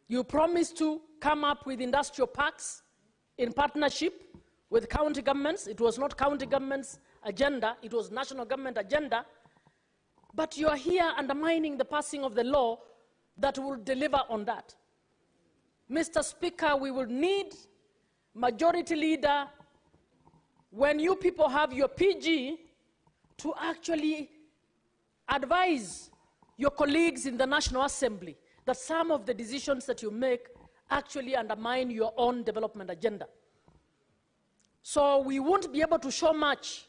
You promised to come up with industrial parks in partnership with county governments. It was not county government's agenda, it was national government agenda. But you are here undermining the passing of the law that will deliver on that. Mr. Speaker, we will need majority leader, when you people have your PG, to actually advise your colleagues in the National Assembly that some of the decisions that you make actually undermine your own development agenda. So we won't be able to show much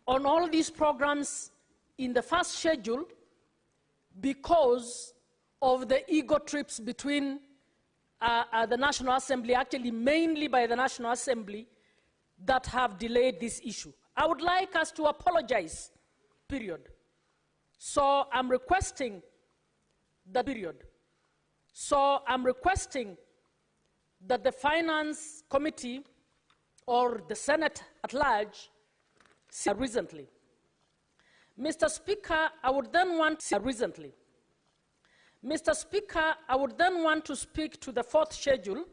on all these programs in the first schedule because of the ego trips between the National Assembly, actually mainly by the National Assembly, that have delayed this issue. I would like us to apologize, period. So I'm requesting that the Finance Committee or the Senate at large recently. Mr. Speaker, I would then want to speak to the fourth schedule.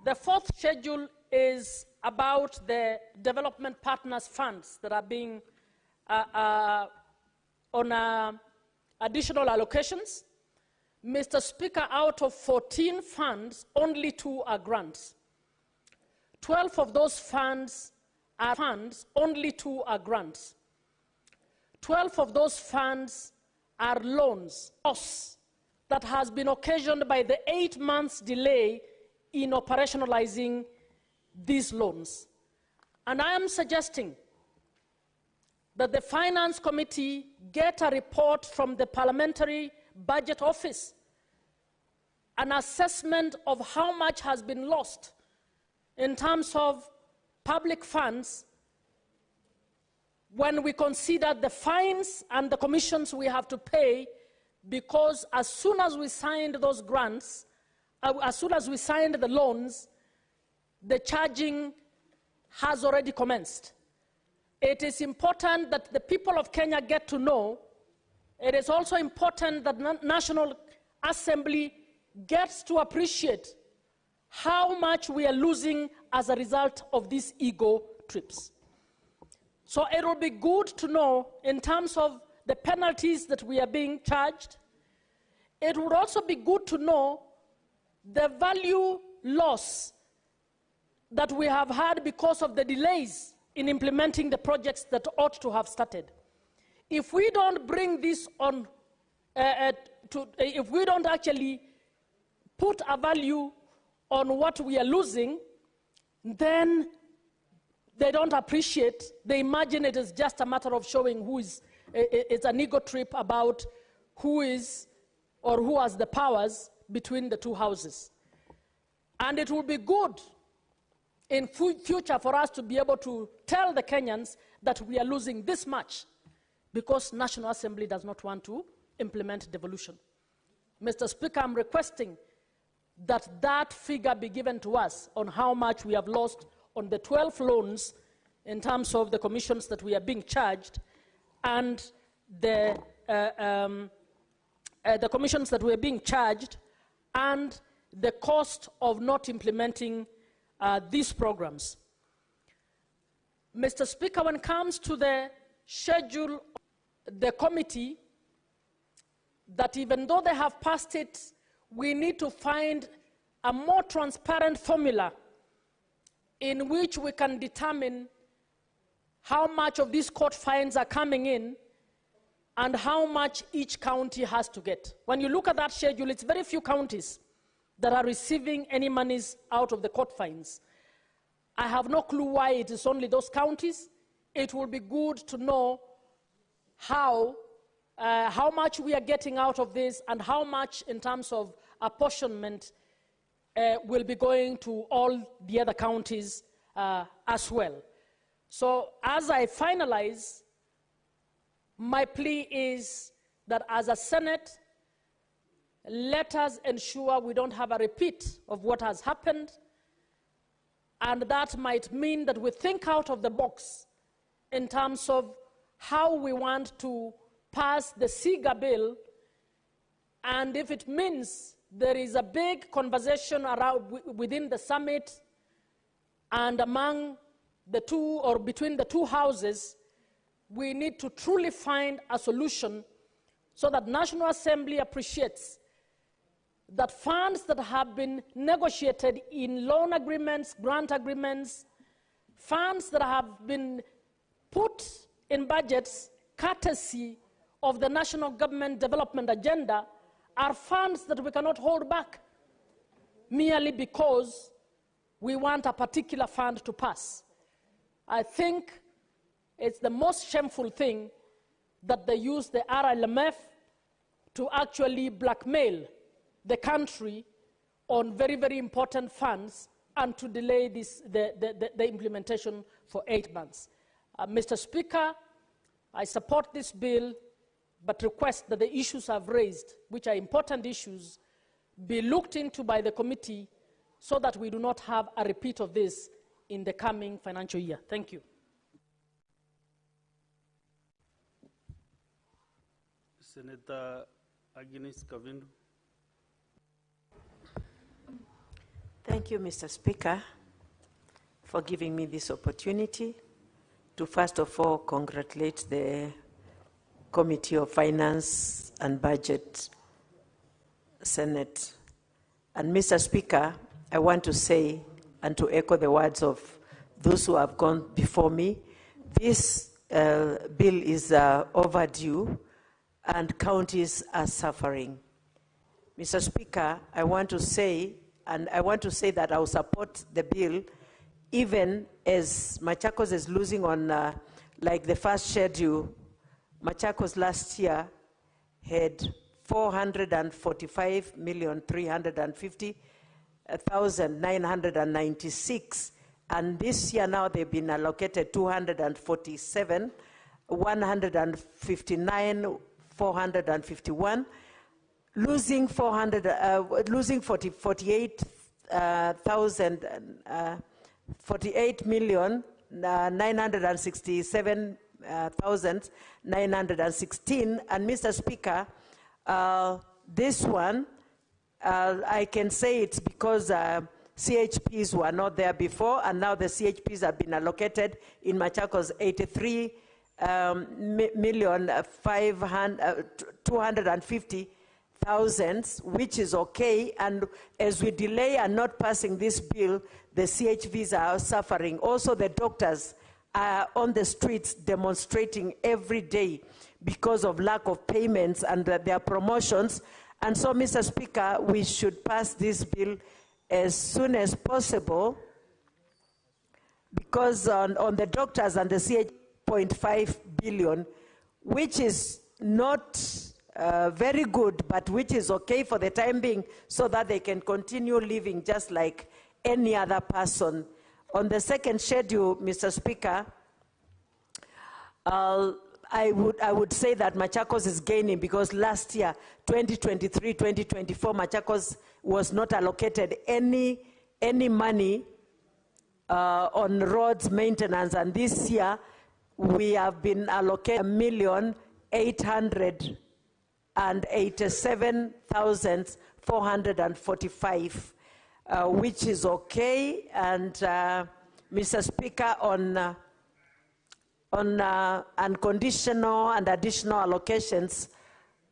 The fourth schedule is about the development partners funds that are being on additional allocations. Mr. Speaker, out of 14 funds, only 2 are grants. 12 of those funds are funds, only 2 are grants. 12 of those funds are loans, loss that has been occasioned by the 8 months delay in operationalizing these loans. And I am suggesting that the Finance Committee get a report from the Parliamentary Budget Office, an assessment of how much has been lost in terms of public funds when we consider the fines and the commissions we have to pay, because as soon as we signed those grants, as soon as we signed the loans, the charging has already commenced. It is important that the people of Kenya get to know. It is also important that the National Assembly gets to appreciate how much we are losing as a result of these ego trips. So it will be good to know in terms of the penalties that we are being charged. It would also be good to know the value loss that we have had because of the delays in implementing the projects that ought to have started. If we don't bring this on, if we don't actually put a value on what we are losing, then they don't appreciate. They imagine it is just a matter of showing who is, it's an ego trip about who is or who has the powers between the two houses. And it will be good in future for us to be able to tell the Kenyans that we are losing this much because National Assembly does not want to implement devolution. Mr. Speaker, I'm requesting that that figure be given to us on how much we have lost on the 12 loans in terms of the commissions that we are being charged and the commissions that we are being charged and the cost of not implementing these programs. Mr. Speaker, when it comes to the schedule, the committee, that even though they have passed it, we need to find a more transparent formula in which we can determine how much of these court fines are coming in and how much each county has to get. When you look at that schedule, it's very few counties that are receiving any monies out of the court fines. I have no clue why it is only those counties. It will be good to know how much we are getting out of this and how much in terms of apportionment will be going to all the other counties as well. So as I finalize, my plea is that as a Senate, let us ensure we don't have a repeat of what has happened, and that might mean that we think out of the box in terms of how we want to pass the SIGA bill And if it means there is a big conversation around within the summit and among the two or between the two houses, we need to truly find a solution so that National Assembly appreciates that funds that have been negotiated in loan agreements, grant agreements, funds that have been put in budgets courtesy of the national government development agenda are funds that we cannot hold back merely because we want a particular fund to pass. I think it's the most shameful thing that they use the RLMF to actually blackmail the country on very, very important funds and to delay the implementation for 8 months. Mr. Speaker, I support this bill, but request that the issues I've raised, which are important issues, be looked into by the committee so that we do not have a repeat of this in the coming financial year. Thank you. Senator Agnes Kavindu. Thank you, Mr. Speaker, for giving me this opportunity to first of all congratulate the Committee of Finance and Budget, Senate. And Mr. Speaker, I want to say and to echo the words of those who have gone before me, this bill is overdue and counties are suffering. Mr. Speaker, I want to say that I will support the bill even as Machakos is losing on, like the first schedule, Machakos last year had 445,350,996, and this year now they've been allocated 247, 159,451, losing 48,967,916. And Mr. Speaker, this one, I can say it's because CHPs were not there before, and now the CHPs have been allocated in Machakos 83,250,000, which is okay. And as we delay and not passing this bill, the CHVs are suffering. Also, the doctors are on the streets demonstrating every day because of lack of payments and their promotions. And so, Mr. Speaker, we should pass this bill as soon as possible, because on the doctors and the CH.5 billion, which is not very good, but which is okay for the time being, so that they can continue living just like any other person. On the second schedule, Mr. Speaker, I would say that Machakos is gaining, because last year, 2023-2024, Machakos was not allocated any money on roads maintenance, and this year we have been allocated 1,887,445, which is okay. And Mr. Speaker, on unconditional and additional allocations,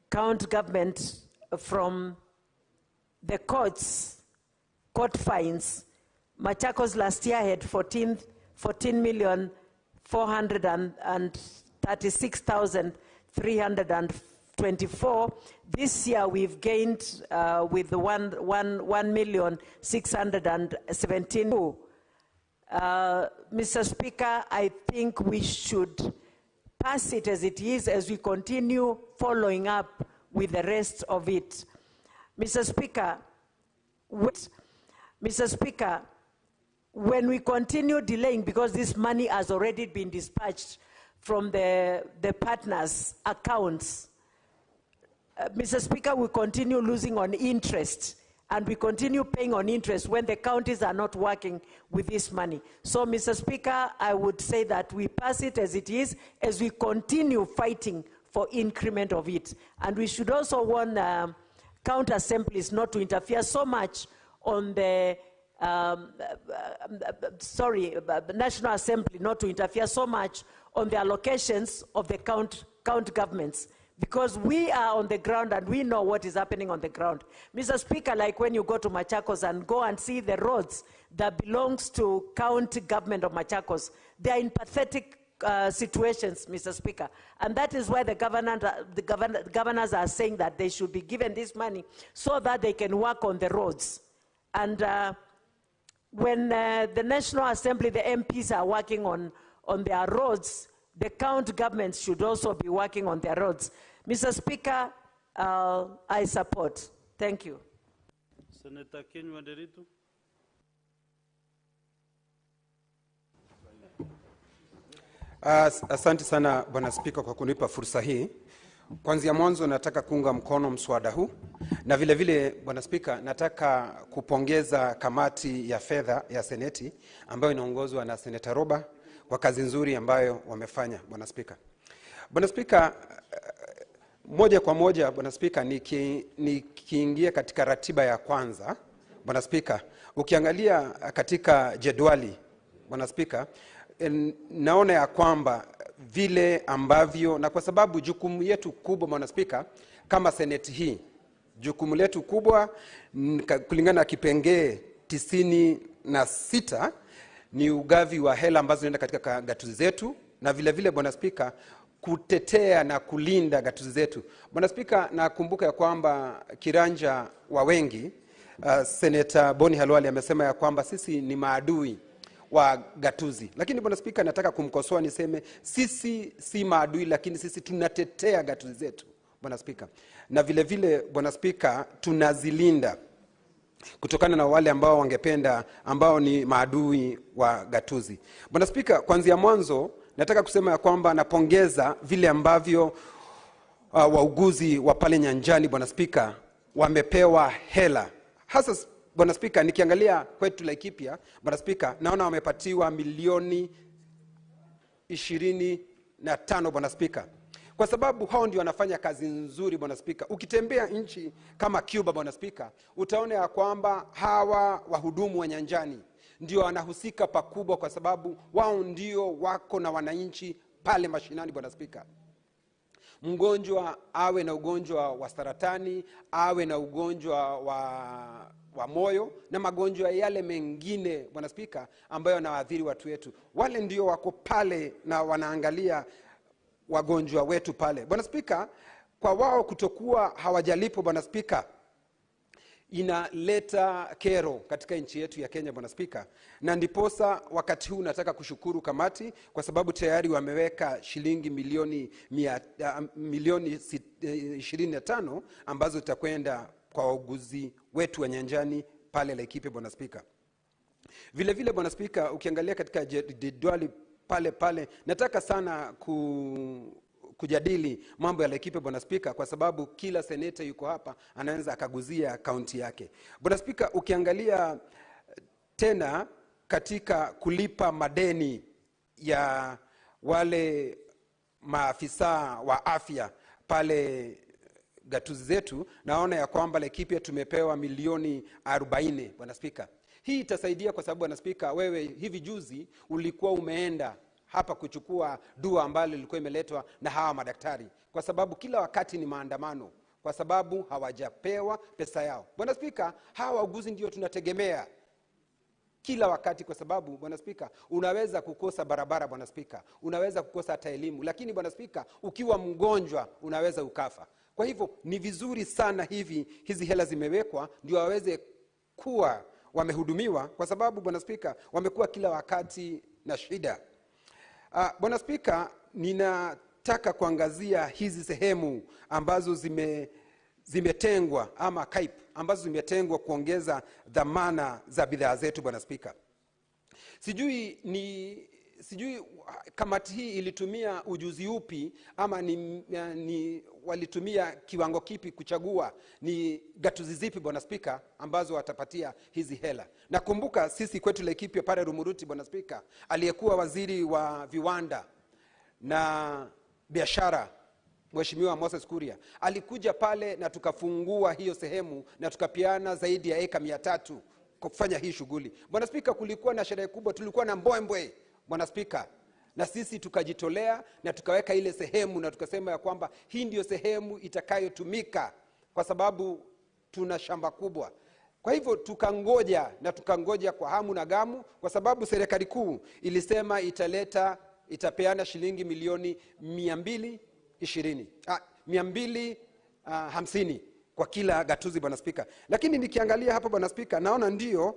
count government from the court fines. Machakos last year had 14,036,324. This year we've gained with 1,617,000. Mr. Speaker, I think we should pass it as it is, as we continue following up with the rest of it. Mr. Speaker, when we continue delaying, because this money has already been dispatched from the partners' accounts, Mr. Speaker, we continue losing on interest, and we continue paying on interest when the counties are not working with this money. So, Mr. Speaker, I would say that we pass it as it is, as we continue fighting for increment of it. And we should also warn county assemblies not to interfere so much on the National Assembly not to interfere so much on the allocations of the county governments, because we are on the ground and we know what is happening on the ground. Mr. Speaker, like when you go to Machakos and go and see the roads that belongs to county government of Machakos, they are in pathetic situations, Mr. Speaker. And that is why the governors are saying that they should be given this money so that they can work on the roads. And when the National Assembly, the MPs are working on their roads, the county governments should also be working on their roads. Mr. Speaker, I support. Thank you. Senator Kenywa Nderitu. Asante sana Bwana Spika kwa kunipa fursa hii. Kwanza mwanzo nataka kuunga mkono mswada huu, na vile vile Bwana Spika nataka kupongeza kamati ya fedha ya Seneti ambayo inaongozwa na Senator Roba kwa kazi nzuri ambayo wamefanya, Bwana Spika. Bwana Spika, moja kwa moja Bwana Spika, nikiingia katika ratiba ya kwanza, Bwana Spika, ukiangalia katika jedwali, Bwana Spika, naona ya kwamba vile ambavyo, na kwa sababu jukumu yetu kubwa Bwana Spika kama Seneti hii, jukumu letu kubwa kulingana na kipengee 96 ni ugavi wa hela ambazo zinaenda katika gatuzi zetu, na vile vile Bwana Spika kutetea na kulinda gatuzi zetu. Bwana Spika, nakumbuka ya kwamba kiranja wa wengi Senator Boni Halwali amesema ya kwamba sisi ni maadui wa gatuzi. Lakini Bwana Spika, nataka kumkosoa niseme sisi si maadui, lakini sisi tunatetea gatuzi zetu, Bwana Spika. Na vile vile Bwana Spika tunazilinda kutokana na wale ambao wangependa, ambao ni maadui wa gatuzi. Bwana Spika, kuanzia mwanzo nataka kusema ya kwamba napongeza vile ambavyo wauguzi wa pale nyanjani, Bwana Spika, wamepewa hela. Hasa Bwana Spika, nikiangalia kwetu Laikipia, Bwana Spika, naona wamepatiwa milioni 25, Bwana Spika. Kwa sababu hao ndio wanafanya kazi nzuri, Bwana Spika. Ukitembea nchi kama Cuba, Bwana Spika, utaona ya kwamba hawa wahudumu wa nyanjani ndio wanahusika pakubwa, kwa sababu wao ndio wako na wananchi pale mashinani, Bwana Spika. Mgonjwa awe na ugonjwa wa saratani, awe na ugonjwa wa moyo na magonjwa yale mengine, Bwana Spika, ambayo yanaathiri watu wetu, wale ndio wako pale na wanaangalia wagonjwa wetu pale, Bwana Spika. Kwa wao kutokuwa hawajalipo, Bwana Spika, inaleta kero katika nchi yetu ya Kenya, Bwana Spika. Na ndiposa wakati huu nataka kushukuru kamati kwa sababu tayari wameweka shilingi milioni 25 ambazo zitakwenda kwa wauguzi wetu wa nyanjani pale Laikipia, Bwana Spika. Vile vile Bwana Spika, ukiangalia katika jedwali pale nataka sana kujadili mambo ya Laikipia, Bwana Spika, kwa sababu kila seneta yuko hapa anaweza akaguzia kaunti yake. Bwana Spika, ukiangalia tena katika kulipa madeni ya wale maafisa wa afya pale gatuzi zetu, naona ya kwamba Laikipia tumepewa milioni 40, Bwana Spika. Hii itasaidia kwa sababu, Bwana Spika, wewe hivi juzi ulikuwa umeenda hapa kuchukua dua ambalo lilikuwa imeletwa na hawa madaktari, kwa sababu kila wakati ni maandamano kwa sababu hawajapewa pesa yao. Bwana Spika, hawa wauguzi ndio tunategemea kila wakati, kwa sababu Bwana Spika, unaweza kukosa barabara, Bwana Spika, unaweza kukosa hata elimu, lakini Bwana Spika, ukiwa mgonjwa unaweza ukafa. Kwa hivyo ni vizuri sana hizi hela zimewekwa ndio waweze kuwa wamehudumiwa, kwa sababu Bwana Spika, wamekuwa kila wakati na shida. Bwana Spika, ninataka kuangazia hizi sehemu ambazo zimetengwa ama KAIP ambazo zimetengwa kuongeza dhamana za bidhaa zetu, Bwana Spika. Sijui kamati hii ilitumia ujuzi upi ama ni walitumia kiwango kipi kuchagua ni gatuzi zipi, Bwana Spika, ambazo watapatia hizi hela. Nakumbuka sisi kwetu Laikipia pale Rumuruti, Bwana Spika, aliyekuwa waziri wa viwanda na biashara Mheshimiwa Moses Kuria alikuja pale na tukafungua hiyo sehemu na tukapiana zaidi ya eka 300 kufanya hii shughuli. Bwana Spika, kulikuwa na sherehe kubwa, tulikuwa na mbwembwe Bwana Spika, na sisi tukajitolea na tukaweka ile sehemu na tukasema ya kwamba hii ndio sehemu itakayotumika kwa sababu tuna shamba kubwa. Kwa hivyo tukangoja kwa hamu na gamu, kwa sababu serikali kuu ilisema itapeana shilingi milioni 250 kwa kila gatuzi Bwana Spika. Lakini nikiangalia hapa Bwana Spika, naona ndio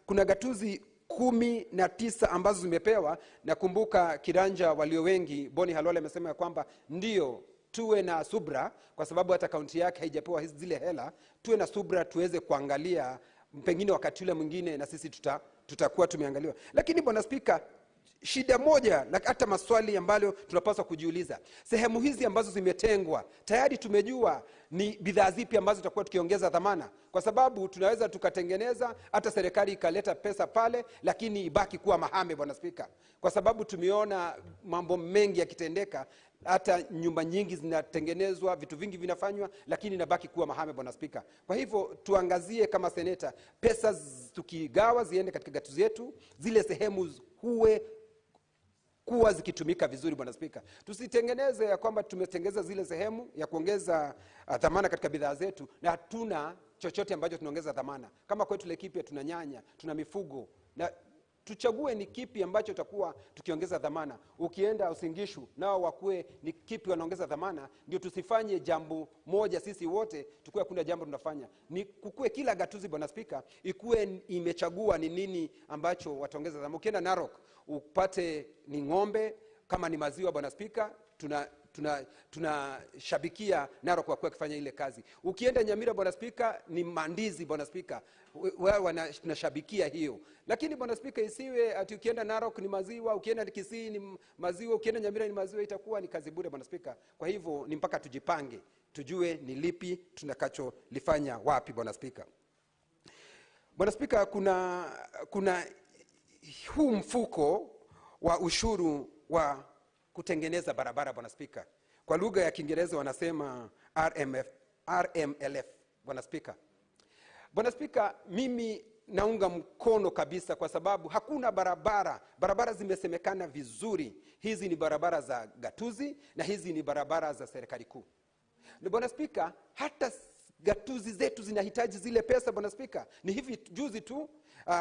kuna gatuzi 19 ambazo zimepewa. Nakumbuka kiranja walio wengi Boni Halole amesema ya kwamba ndio tuwe na subra, kwa sababu hata kaunti yake haijapewa zile hela. Tuwe na subra tuweze kuangalia, pengine wakati ule mwingine na sisi tutakuwa tumeangaliwa. Lakini Bwana Spika, shida moja na hata maswali ambayo tunapaswa kujiuliza, sehemu hizi ambazo zimetengwa tayari tumejua ni bidhaa zipi ambazo tutakuwa tukiongeza dhamana, kwa sababu tunaweza tukatengeneza hata serikali ikaleta pesa pale, lakini ibaki kuwa mahame Bwana Spika, kwa sababu tumeona mambo mengi yakitendeka, hata nyumba nyingi zinatengenezwa, vitu vingi vinafanywa, lakini inabaki kuwa mahame Bwana Spika. Kwa hivyo tuangazie kama seneta, pesa tukigawa ziende katika gatuzi yetu, zile sehemu kuwa zikitumika vizuri Bwana Spika. Tusitengeneze ya kwamba tumetengeza zile sehemu ya kuongeza dhamana katika bidhaa zetu na hatuna chochote ambacho tunaongeza dhamana. Kama kwetu Laikipia tuna nyanya, tuna mifugo, na tuchague ni kipi ambacho tutakuwa tukiongeza dhamana. Ukienda Usingishu nao wakue ni kipi wanaongeza dhamana, ndio tusifanye jambo moja sisi wote tukue kuna jambo tunafanya. Ni kukue kila gatuzi Bwana Spika ikue imechagua ni nini ambacho wataongeza dhamana. Ukienda Narok upate ni ng'ombe, kama ni maziwa Bwana Spika tunashabikia Narok kwa kufanya ile kazi. Ukienda Nyamira Bwana Spika ni mandizi Bwana Spika, wao tunashabikia hiyo. Lakini Bwana Spika isiwe ati ukienda Narok ni maziwa, ukienda Kisii ni maziwa, ukienda Nyamira ni maziwa, itakuwa ni kazi bure Bwana Spika. Kwa hivyo ni mpaka tujipange, tujue ni lipi tunakacholifanya wapi Bwana Spika. Bwana Spika, kuna huu mfuko wa ushuru wa kutengeneza barabara Bwana Spika. Kwa lugha ya Kiingereza wanasema RMLF Bwana Spika. Bwana Spika, mimi naunga mkono kabisa, kwa sababu hakuna barabara zimesemekana vizuri. Hizi ni barabara za gatuzi na hizi ni barabara za serikali kuu. Na Bwana Spika, hata gatuzi zetu zinahitaji zile pesa Bwana Spika. Ni hivi juzi tu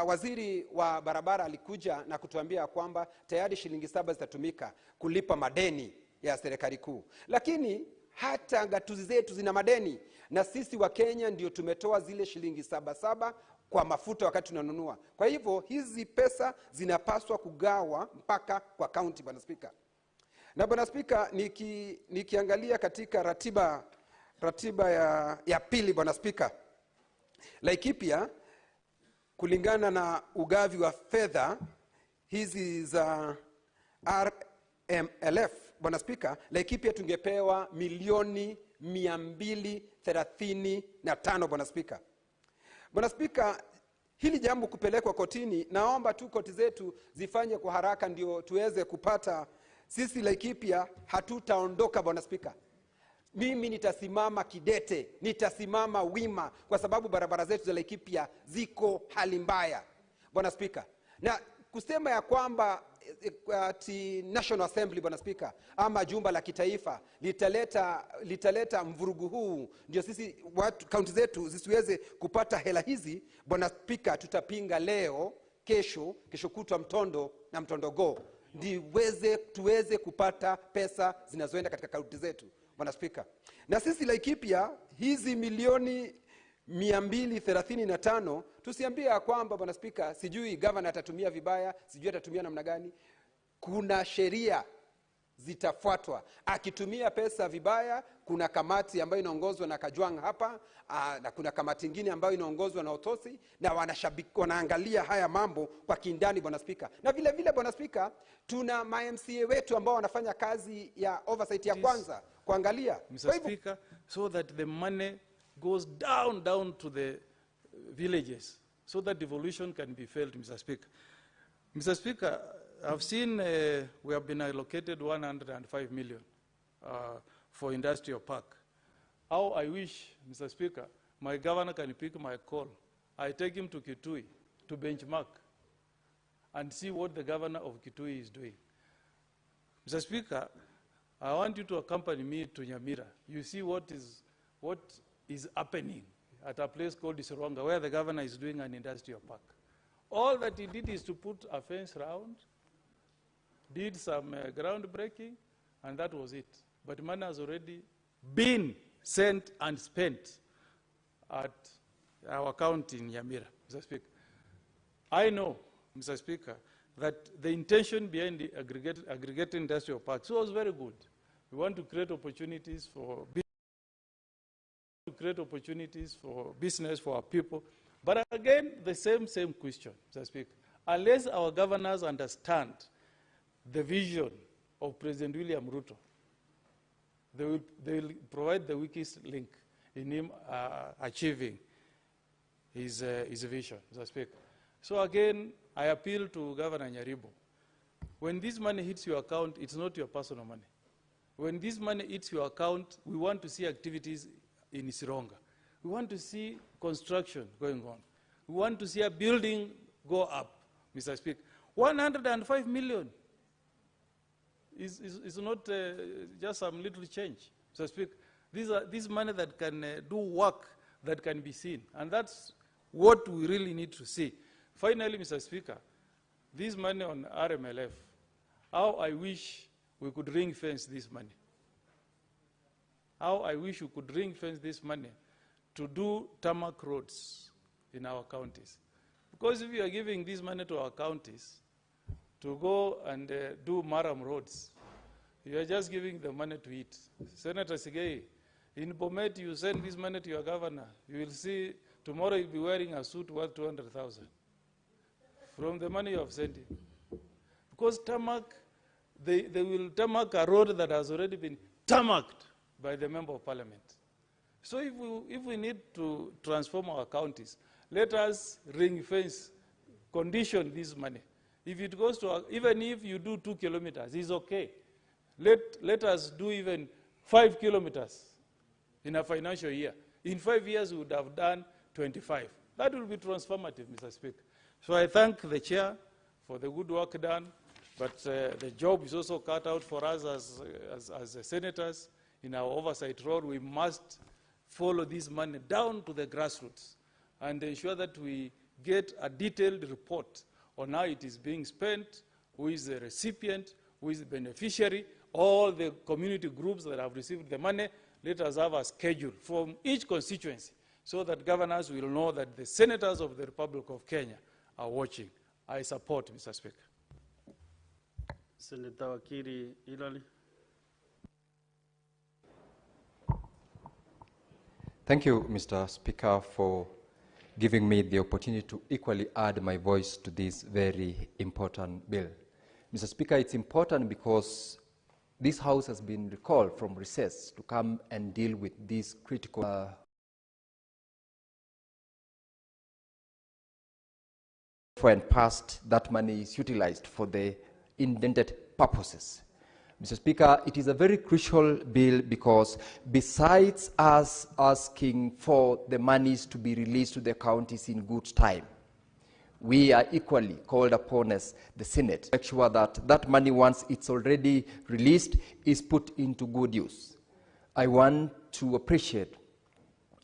waziri wa barabara alikuja na kutuambia kwamba tayari shilingi 7 zitatumika kulipa madeni ya serikali kuu. Lakini hata gatuzi zetu zina madeni, na sisi wa Kenya ndio tumetoa zile shilingi 7 kwa mafuta wakati tunanunua. Kwa hivyo hizi pesa zinapaswa kugawa mpaka kwa county Bwana Spika. Na Bwana Spika, nikiangalia katika ratiba ya pili Bwana Spika, Laikipia kulingana na ugavi wa fedha hizi za RMLF Bwana Spika, Laikipia tungepewa milioni 235 Bwana Spika. Bwana Spika, hili jambo kupelekwa kotini, naomba tu koti zetu zifanye kwa haraka ndio tuweze kupata. Sisi Laikipia hatutaondoka Bwana Spika. Mimi nitasimama kidete, nitasimama wima, kwa sababu barabara zetu za Laikipia ziko hali mbaya Bwana Spika. Na kusema ya kwamba National Assembly Bwana Spika ama jumba la kitaifa litaleta mvurugu huu, ndio sisi watu kaunti zetu zisiweze kupata hela hizi Bwana Spika, tutapinga leo, kesho kutwa mtondo na mtondogo, tuweze kupata pesa zinazoenda katika kaunti zetu Bwana Spika. Na sisi Laikipia hizi milioni 235 tusiambia kwamba Bwana Spika sijui governor atatumia vibaya, sijui atatumia namna gani. Kuna sheria zitafuatwa. Akitumia pesa vibaya, kuna kamati ambayo inaongozwa na Kajwang hapa, na kuna kamati nyingine ambayo inaongozwa na Otosi, na wanaangalia haya mambo kwa kindani Bwana Spika. Na vile vile Bwana Spika, tuna MCA wetu ambao wanafanya kazi ya oversight ya kwanza kuangalia Mr. Speaker, so that the money goes down to the villages, so that devolution can be felt, Mr. Speaker. Mr. Speaker, I've seen we have been allocated 105 million for industrial park. How I wish, Mr. Speaker, my governor can pick my call. I take him to Kitui to benchmark and see what the governor of Kitui is doing. Mr. Speaker, I want you to accompany me to Nyamira. You see what is happening at a place called Isironga, where the governor is doing an industrial park. All that he did is to put a fence round, did some groundbreaking, and that was it. But money has already been sent and spent at our account in Nyamira, Mr. Speaker. I know, Mr. Speaker, that the intention behind the aggregate industrial parks was very good. We want to create opportunities for business for our people. But again, the same question, Mr. Speaker. Unless our governors understand the vision of President William Ruto, they will provide the weakest link in him achieving his vision, Mr. Speaker. So again, I appeal to Governor Nyaribo. When this money hits your account, it's not your personal money. When this money hits your account, we want to see activities in Isironga. We want to see construction going on. We want to see a building go up, Mr. Speaker. 105 million is not just some little change, Mr. Speaker. This money that can do work that can be seen, and that's what we really need to see. Finally, Mr. Speaker, this money on RMLF, how I wish we could ring fence this money. How I wish we could ring fence this money to do tarmac roads in our counties. Because if we are giving this money to our counties to go and do Maram roads, you are just giving the money to it. Senator Sigei, in Bomet, you send this money to your governor. You will see tomorrow you'll be wearing a suit worth 200,000 from the money you have sent him. Because tarmac, they will tarmac a road that has already been tarmacked by the Member of Parliament. So if we need to transform our counties, let us ring fence, condition this money. If it goes to, even if you do 2 kilometers, it's okay. Let us do even 5 kilometers in a financial year. In 5 years, we would have done 25. That will be transformative, Mr. Speaker. So I thank the chair for the good work done, but the job is also cut out for us as senators. In our oversight role, we must follow this money down to the grassroots and ensure that we get a detailed report on how it is being spent, who is the recipient, who is the beneficiary, all the community groups that have received the money. Let us have a schedule from each constituency so that governors will know that the senators of the Republic of Kenya are watching. I support, Mr. Speaker. Senator Wakiri Ilali. Thank you, Mr. Speaker, for giving me the opportunity to equally add my voice to this very important bill. Mr. Speaker, it's important because this House has been recalled from recess to come and deal with this critical when passed, that money is utilized for the intended purposes. Mr. Speaker, it is a very crucial bill because besides us asking for the monies to be released to the counties in good time, we are equally called upon as the Senate to make sure that that money, once it's already released, is put into good use. I want to appreciate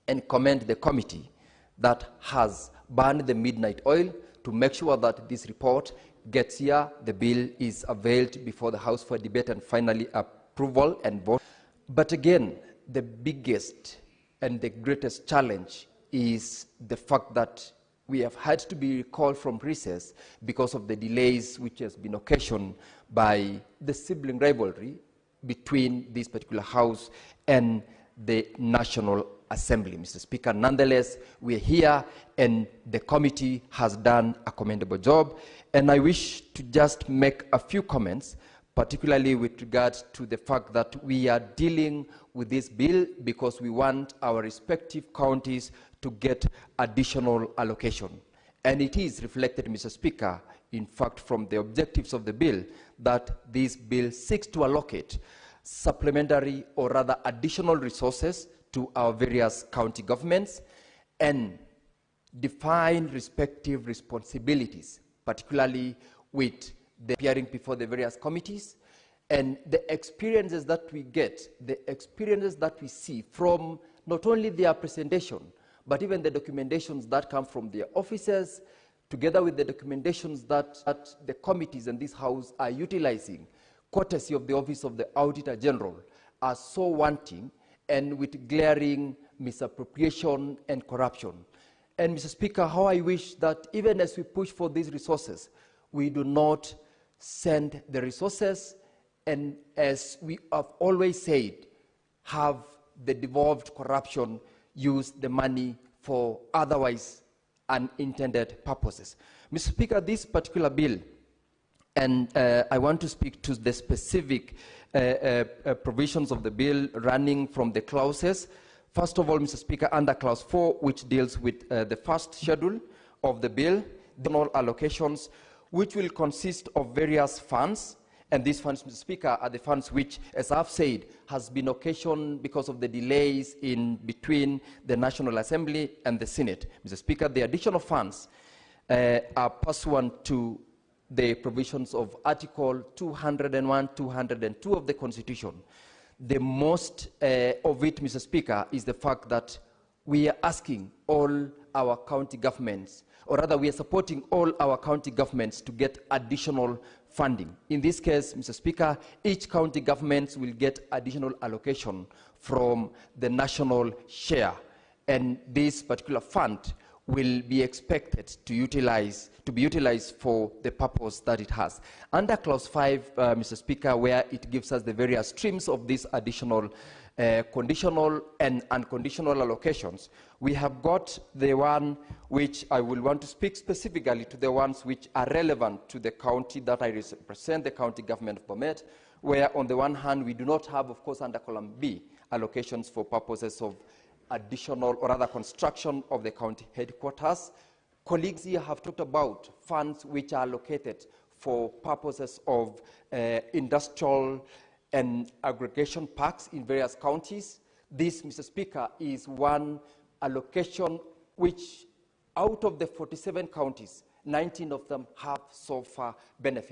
and commend the committee that has burned the midnight oil to make sure that this report gets here, the bill is availed before the House for debate and finally approval and vote. But again, the biggest and the greatest challenge is the fact that we have had to be recalled from recess because of the delays which has been occasioned by the sibling rivalry between this particular House and the National Assembly, Mr. Speaker. Nonetheless, we are here and the committee has done a commendable job. And I wish to just make a few comments, particularly with regard to the fact that we are dealing with this bill because we want our respective counties to get additional allocation. And it is reflected, Mr. Speaker, in fact, from the objectives of the bill, that this bill seeks to allocate supplementary or rather additional resources to our various county governments and define respective responsibilities, particularly with the appearing before the various committees, and the experiences that we get, the experiences that we see from not only their presentation, but even the documentations that come from their offices, together with the documentations that the committees and this House are utilizing, courtesy of the Office of the Auditor General, are so wanting and with glaring misappropriation and corruption. And Mr. Speaker, how I wish that even as we push for these resources, we do not send the resources and, as we have always said, have the devolved corruption use the money for otherwise unintended purposes. Mr. Speaker, this particular bill, and I want to speak to the specific provisions of the bill running from the clauses. First of all, Mr. Speaker, under clause 4, which deals with the first schedule of the bill, the allocations, which will consist of various funds. And these funds, Mr. Speaker, are the funds which, as I've said, has been occasioned because of the delays in between the National Assembly and the Senate. Mr. Speaker, the additional funds are pursuant to the provisions of Article 201, 202 of the Constitution. The most of it, Mr. Speaker, is the fact that we are asking all our county governments, or rather we are supporting all our county governments to get additional funding. In this case, Mr. Speaker, each county government will get additional allocation from the national share, and this particular fund will be expected to be utilized for the purpose that it has. Under clause 5, Mr. Speaker, where it gives us the various streams of these additional conditional and unconditional allocations, we have got the one which I will want to speak specifically to the ones which are relevant to the county that I represent, the county government of Bomet, where on the one hand we do not have, of course, under column B, allocations for purposes of additional or rather construction of the county headquarters. Colleagues here have talked about funds which are allocated for purposes of industrial and aggregation parks in various counties. This, Mr. Speaker, is one allocation which out of the 47 counties, 19 of them have so far benefited.